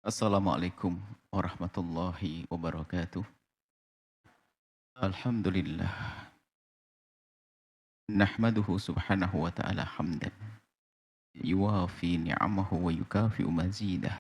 Assalamualaikum warahmatullahi wabarakatuh. Alhamdulillah. Nahmaduhu subhanahu wa ta'ala hamdan. Yuwafi ni'amahu wa yukafi'u mazidah.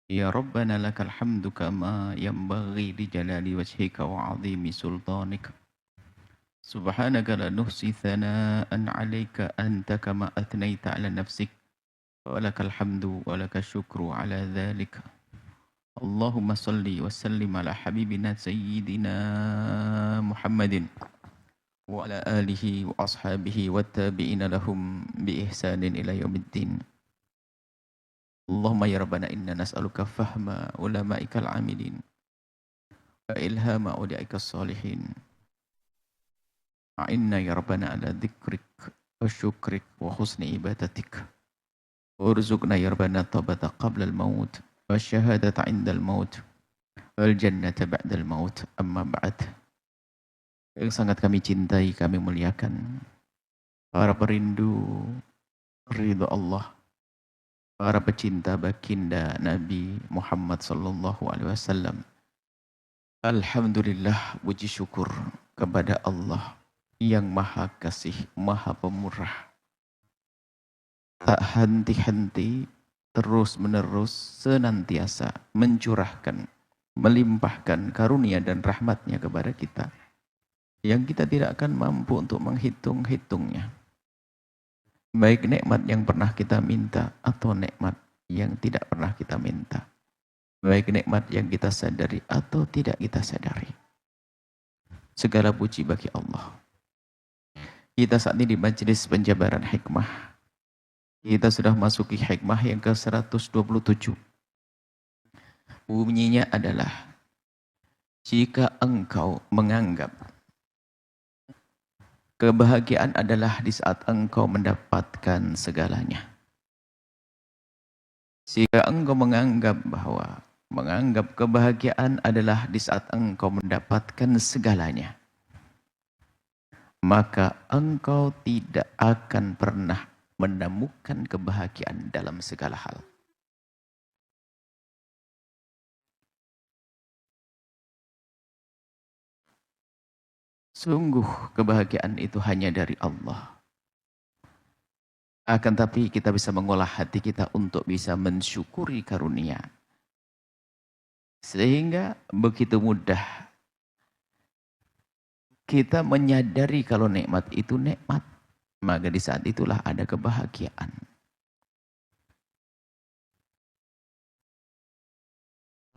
Ya Rabbana lakal hamdu kama yanbaghi li jalali wajhika wa azimi sultanik. Subhanaka la nuhsi thana'an alayka anta kama athnayta ala nafsik. Walakal hamdu walakal syukru ala dhalika. Allahumma salli wa sallim ala habibina sayyidina Muhammadin wa ala alihi wa ashabihi wa tabi'ina lahum bi ihsanin ila yaumiddin. Allahumma ya Rabbana inna nas'aluka fahma ulama'ikal amilin wa ilhama awliya'ikas salihin. A'inna ya Rabbana ala dhikrik wa syukrik wa husni ibadatik. Urzuqna ya Rabbana tabata qabla al-maut wa syahadata 'inda al-maut wal jannata ba'da al-maut. Amma ba'd. Yang sangat kami cintai, kami muliakan para perindu ridho Allah, para pecinta baginda Nabi Muhammad sallallahu alaihi wasallam. Alhamdulillah, puji syukur kepada Allah yang Maha Kasih, Maha Pemurah. Tak henti-henti, terus-menerus, senantiasa mencurahkan, melimpahkan karunia dan rahmatnya kepada kita, yang kita tidak akan mampu untuk menghitung-hitungnya. Baik nikmat yang pernah kita minta atau nikmat yang tidak pernah kita minta. Baik nikmat yang kita sadari atau tidak kita sadari. Segala puji bagi Allah. Kita saat ini di majelis penjabaran hikmah. Kita sudah masuki hikmah yang ke-127. Bunyinya adalah, jika engkau menganggap kebahagiaan adalah di saat engkau mendapatkan segalanya. Jika engkau menganggap kebahagiaan adalah di saat engkau mendapatkan segalanya, maka engkau tidak akan pernah menemukan kebahagiaan dalam segala hal. Sungguh kebahagiaan itu hanya dari Allah. Akan tapi kita bisa mengolah hati kita untuk bisa mensyukuri karunia. Sehingga begitu mudah kita menyadari kalau nikmat itu nikmat. Maka di saat itulah ada kebahagiaan.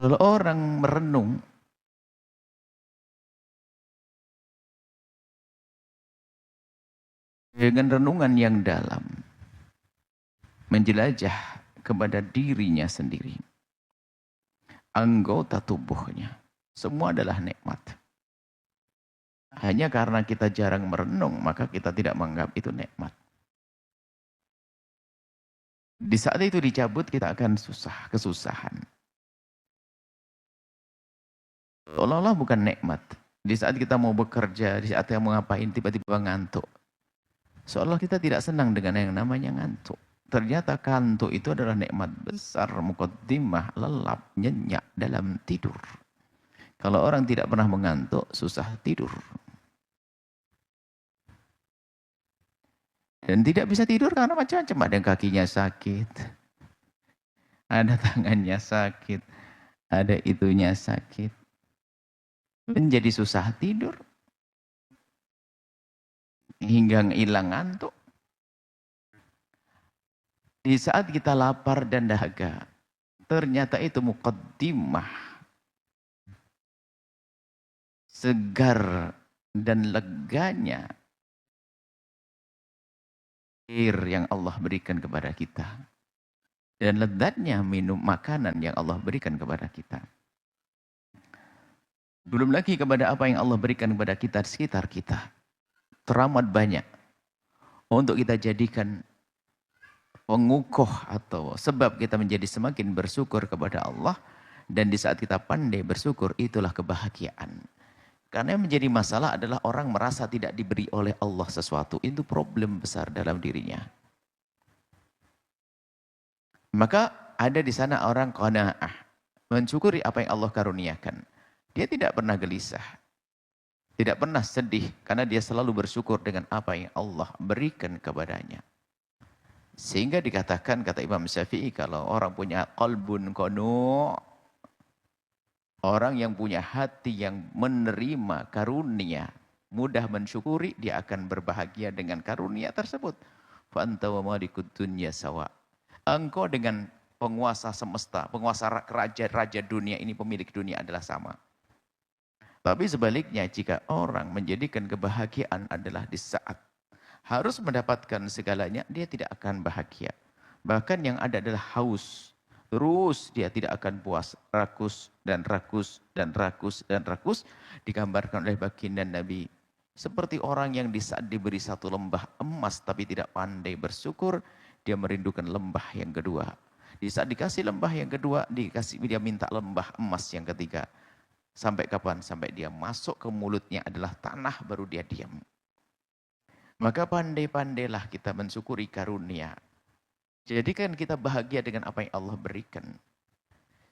Kalau orang merenung, dengan renungan yang dalam, menjelajah kepada dirinya sendiri, anggota tubuhnya, semua adalah nikmat. Hanya karena kita jarang merenung, maka kita tidak menganggap itu nikmat. Di saat itu dicabut, kita akan kesusahan. Seolah-olah bukan nikmat. Di saat kita mau bekerja, di saat kita mau ngapain, tiba-tiba ngantuk. Seolah kita tidak senang dengan yang namanya ngantuk. Ternyata kantuk itu adalah nikmat besar, muqaddimah, lelap, nyenyak dalam tidur. Kalau orang tidak pernah mengantuk, susah tidur. Dan tidak bisa tidur karena macam-macam. Ada yang kakinya sakit, ada tangannya sakit, ada itunya sakit. Menjadi susah tidur. Hingga hilang ngantuk. Di saat kita lapar dan dahaga, ternyata itu muqaddimah. Segar dan leganya air yang Allah berikan kepada kita. Dan lezatnya minum makanan yang Allah berikan kepada kita. Belum lagi kepada apa yang Allah berikan kepada kita di sekitar kita. Teramat banyak. Untuk kita jadikan pengukuh atau sebab kita menjadi semakin bersyukur kepada Allah. Dan di saat kita pandai bersyukur, itulah kebahagiaan. Karena yang menjadi masalah adalah orang merasa tidak diberi oleh Allah sesuatu. Itu problem besar dalam dirinya. Maka Ada di sana orang qanaah, mensyukuri apa yang Allah karuniakan. Dia tidak pernah gelisah, tidak pernah sedih, karena dia selalu bersyukur dengan apa yang Allah berikan kepadanya. Sehingga dikatakan, kata Imam Syafi'i, kalau orang punya qalbun qanu', orang yang punya hati yang menerima karunia, mudah mensyukuri, dia akan berbahagia dengan karunia tersebut. Fa anta wa malikud dunya sawa. Engkau dengan penguasa semesta, penguasa raja dunia ini, pemilik dunia adalah sama. Tapi sebaliknya, jika orang menjadikan kebahagiaan adalah di saat harus mendapatkan segalanya, dia tidak akan bahagia. Bahkan yang ada adalah haus. Terus dia tidak akan puas. Rakus dan rakus dan rakus dan rakus. Digambarkan oleh baginda Nabi. Seperti orang yang di saat diberi satu lembah emas tapi tidak pandai bersyukur, dia merindukan lembah yang kedua. Di saat dikasih lembah yang kedua, dia minta lembah emas yang ketiga. Sampai kapan? Sampai dia masuk ke mulutnya adalah tanah, baru dia diam. Maka pandai-pandailah kita mensyukuri karunia. Jadikan kita bahagia dengan apa yang Allah berikan.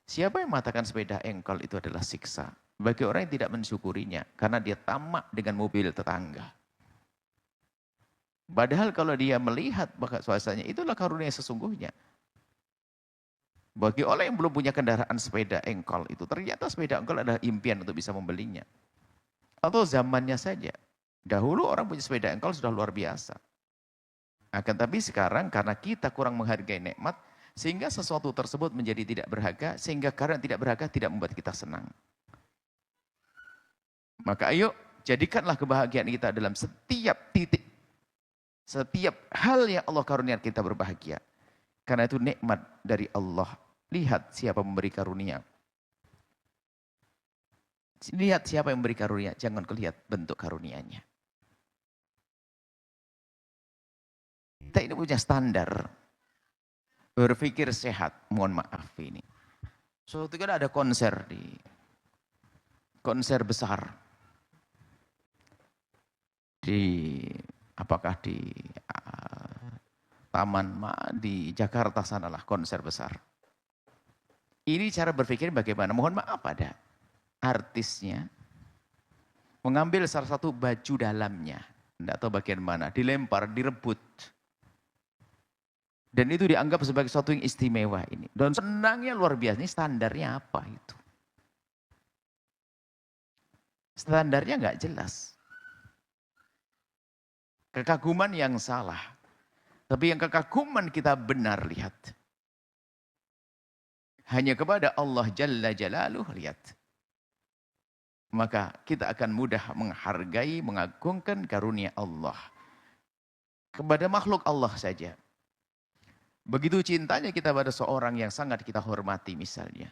Siapa yang mengatakan sepeda engkol itu adalah siksa? Bagi orang yang tidak mensyukurinya, karena dia tamak dengan mobil tetangga. Padahal kalau dia melihat suasananya, itulah karunia sesungguhnya. Bagi orang yang belum punya kendaraan sepeda engkol itu, ternyata sepeda engkol adalah impian untuk bisa membelinya. Atau zamannya saja. Dahulu orang punya sepeda engkol sudah luar biasa. Akan tapi sekarang karena kita kurang menghargai nikmat, sehingga sesuatu tersebut menjadi tidak berharga, sehingga karena tidak berharga tidak membuat kita senang. Maka ayo, jadikanlah kebahagiaan kita dalam setiap titik. Setiap hal yang Allah karuniakan kita berbahagia. Karena itu nikmat dari Allah. Lihat siapa memberi karunia. Lihat siapa yang memberi karunia. Jangan lihat bentuk karunianya. Kita ini punya standar. Berpikir sehat. Mohon maaf ini. Suatu kali ada konser besar. Apakah di di Jakarta sanalah konser besar. Ini cara berpikir bagaimana? Mohon maaf, ada artisnya mengambil salah satu baju dalamnya, tidak tahu bagian mana, dilempar, direbut. Dan itu dianggap sebagai sesuatu yang istimewa ini. Dan senangnya luar biasa. Ini standarnya apa itu? Standarnya nggak jelas. Kekaguman yang salah. Tapi yang kekaguman kita benar, lihat. Hanya kepada Allah Jalla Jalaluh, lihat. Maka kita akan mudah menghargai, mengagungkan karunia Allah. Kepada makhluk Allah saja. Begitu cintanya kita pada seorang yang sangat kita hormati misalnya.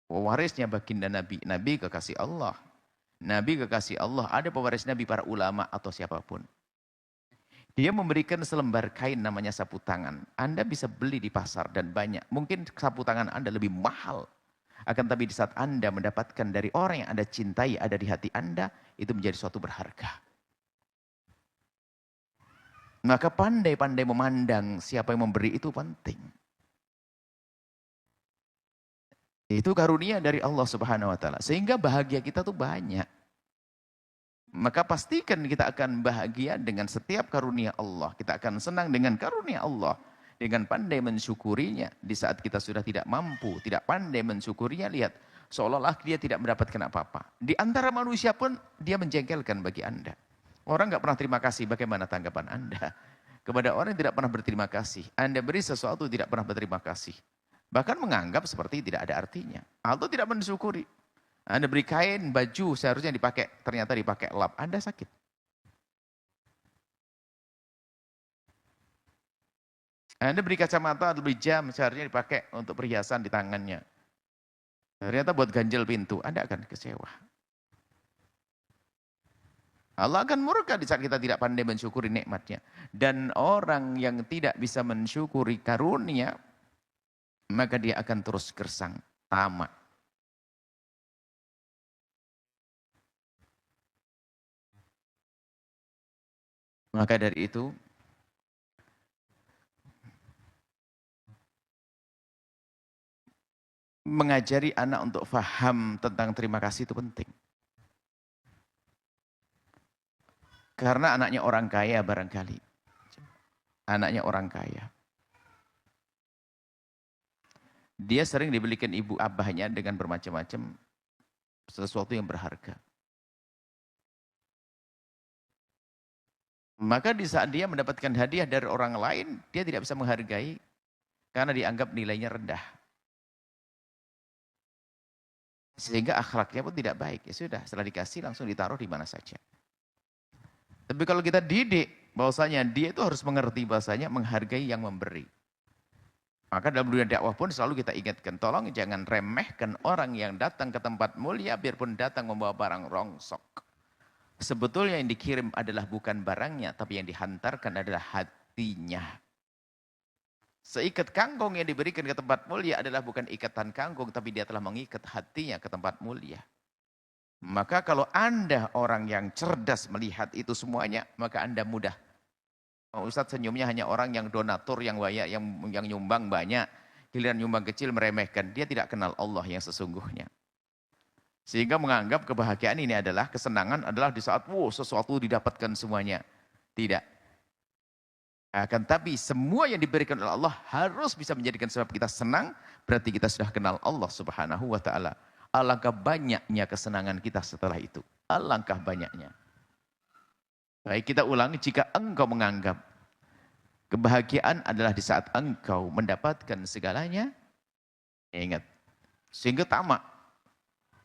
Pewarisnya baginda Nabi, Nabi kekasih Allah. Nabi kekasih Allah, ada pewaris Nabi, para ulama atau siapapun. Dia memberikan selembar kain namanya sapu tangan. Anda bisa beli di pasar dan banyak. Mungkin sapu tangan Anda lebih mahal. Akan tapi di saat Anda mendapatkan dari orang yang Anda cintai, ada di hati Anda, itu menjadi suatu berharga. Maka pandai-pandai memandang siapa yang memberi itu penting. Itu karunia dari Allah Subhanahu wa taala. Sehingga bahagia kita tuh banyak. Maka pastikan kita akan bahagia dengan setiap karunia Allah. Kita akan senang dengan karunia Allah. Dengan pandai mensyukurinya. Di saat kita sudah tidak mampu, tidak pandai mensyukurinya, lihat. Seolah-olah dia tidak mendapatkan apa-apa. Di antara manusia pun dia menjengkelkan bagi Anda. Orang nggak pernah terima kasih, bagaimana tanggapan Anda? Kepada orang yang tidak pernah berterima kasih. Anda beri sesuatu tidak pernah berterima kasih. Bahkan menganggap seperti tidak ada artinya. Atau tidak mensyukuri. Anda beri kain, baju, seharusnya dipakai, ternyata dipakai lap. Anda sakit. Anda beri kacamata atau beri jam, seharusnya dipakai untuk perhiasan di tangannya. Ternyata buat ganjel pintu, Anda akan kecewa. Allah akan murka di saat kita tidak pandai mensyukuri nikmatnya. Dan orang yang tidak bisa mensyukuri karunia, maka dia akan terus gersang, tamak. Maka dari itu, Mengajari anak untuk faham tentang terima kasih itu penting. Karena anaknya orang kaya barangkali. Anaknya orang kaya. Dia sering dibelikan ibu abahnya dengan bermacam-macam sesuatu yang berharga. Maka di saat dia mendapatkan hadiah dari orang lain, dia tidak bisa menghargai karena dianggap nilainya rendah. Sehingga akhlaknya pun tidak baik. Ya sudah, setelah dikasih langsung ditaruh di mana saja. Tapi kalau kita didik bahwasanya dia itu harus mengerti bahwasanya menghargai yang memberi. Maka dalam dunia dakwah pun selalu kita ingatkan, tolong jangan remehkan orang yang datang ke tempat mulia biarpun datang membawa barang rongsok. Sebetulnya yang dikirim adalah bukan barangnya, tapi yang dihantarkan adalah hatinya. Seikat kangkung yang diberikan ke tempat mulia adalah bukan ikatan kangkung, tapi dia telah mengikat hatinya ke tempat mulia. Maka kalau Anda orang yang cerdas melihat itu semuanya, maka Anda mudah. Oh, Ustadz senyumnya hanya orang yang donatur, yang waya, yang nyumbang banyak. Giliran nyumbang kecil meremehkan. Dia tidak kenal Allah yang sesungguhnya. Sehingga menganggap kebahagiaan ini adalah, kesenangan adalah di saat sesuatu didapatkan semuanya. Tidak. Akan tapi semua yang diberikan oleh Allah harus bisa menjadikan sebab kita senang. Berarti kita sudah kenal Allah subhanahu wa ta'ala. Alangkah banyaknya kesenangan kita setelah itu. Alangkah banyaknya. Baik, kita ulangi, jika engkau menganggap kebahagiaan adalah di saat engkau mendapatkan segalanya, ingat, sehingga tamak.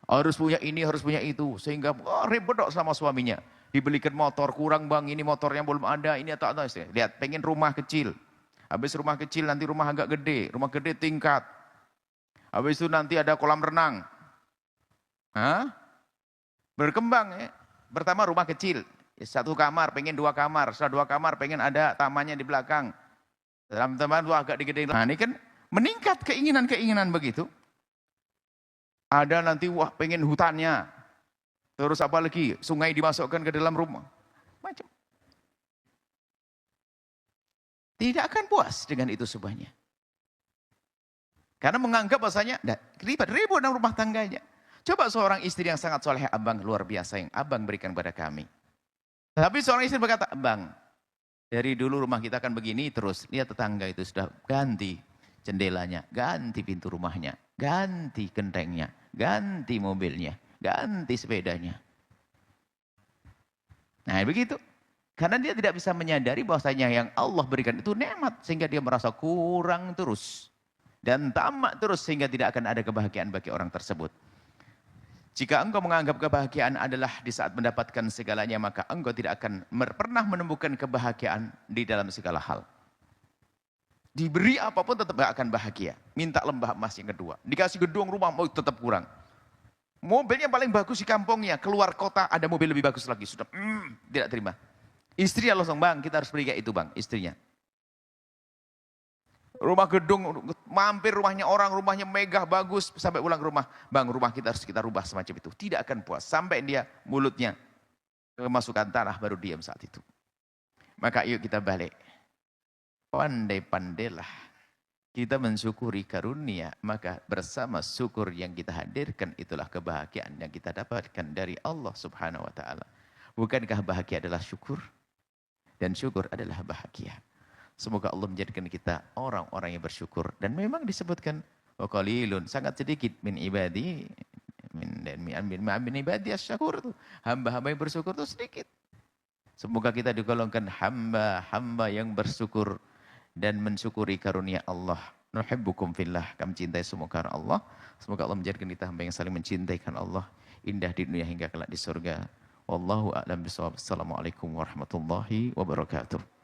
Harus punya ini, harus punya itu. Sehingga ribet sama suaminya. Dibelikan motor, kurang bang, ini motornya belum ada, ini atau. Lihat, pengen rumah kecil. Habis rumah kecil, nanti rumah agak gede. Rumah gede tingkat. Habis itu nanti ada kolam renang. Hah? Berkembang ya. Pertama rumah kecil. Satu kamar, pengen dua kamar. Setelah dua kamar, pengen ada tamannya di belakang. Dalam taman itu agak digedein. Nah ini kan meningkat keinginan-keinginan begitu. Ada nanti, wah pengen hutannya. Terus apa lagi? Sungai dimasukkan ke dalam rumah. Macam. Tidak akan puas dengan itu semuanya. Karena menganggap bahasanya, ribut dalam rumah tangganya. Coba seorang istri yang sangat soleh, abang luar biasa yang abang berikan pada kami. Tapi seorang istri berkata, bang, dari dulu rumah kita kan begini terus. Lihat tetangga itu sudah ganti jendelanya, ganti pintu rumahnya, ganti gentengnya, ganti mobilnya, ganti sepedanya. Nah begitu. Karena dia tidak bisa menyadari bahwasanya yang Allah berikan itu nikmat. Sehingga dia merasa kurang terus. Dan tamak terus sehingga tidak akan ada kebahagiaan bagi orang tersebut. Jika engkau menganggap kebahagiaan adalah di saat mendapatkan segalanya, maka engkau tidak akan pernah menemukan kebahagiaan di dalam segala hal. Diberi apapun tetap gak akan bahagia. Minta lembah emas yang kedua. Dikasih gedung rumah, mau tetap kurang. Mobilnya paling bagus di kampungnya, keluar kota ada mobil lebih bagus lagi. Sudah tidak terima. Istri langsung, bang kita harus beri kayak itu bang, istrinya. Rumah gedung, mampir rumahnya orang, rumahnya megah, bagus. Sampai ulang rumah, bang rumah kita harus kita rubah semacam itu. Tidak akan puas, sampai dia mulutnya kemasukan tanah baru diam saat itu. Maka yuk kita balik. Pandai-pandailah kita mensyukuri karunia, maka bersama syukur yang kita hadirkan itulah kebahagiaan yang kita dapatkan dari Allah subhanahu wa ta'ala. Bukankah bahagia adalah syukur? Dan syukur adalah bahagia. Semoga Allah menjadikan kita orang-orang yang bersyukur. Dan memang disebutkan wa qalilun, sangat sedikit min ibadi min ibadi asyakur itu. Hamba-hamba yang bersyukur itu sedikit. Semoga kita digolongkan hamba-hamba yang bersyukur dan mensyukuri karunia Allah. Nuhibbukum fillah, kami cintai semua karena Allah. Semoga Allah menjadikan kita hamba yang saling mencintaikan Allah, indah di dunia hingga kelak di surga. Wallahu a'lam bishawab. Assalamualaikum warahmatullahi wabarakatuh.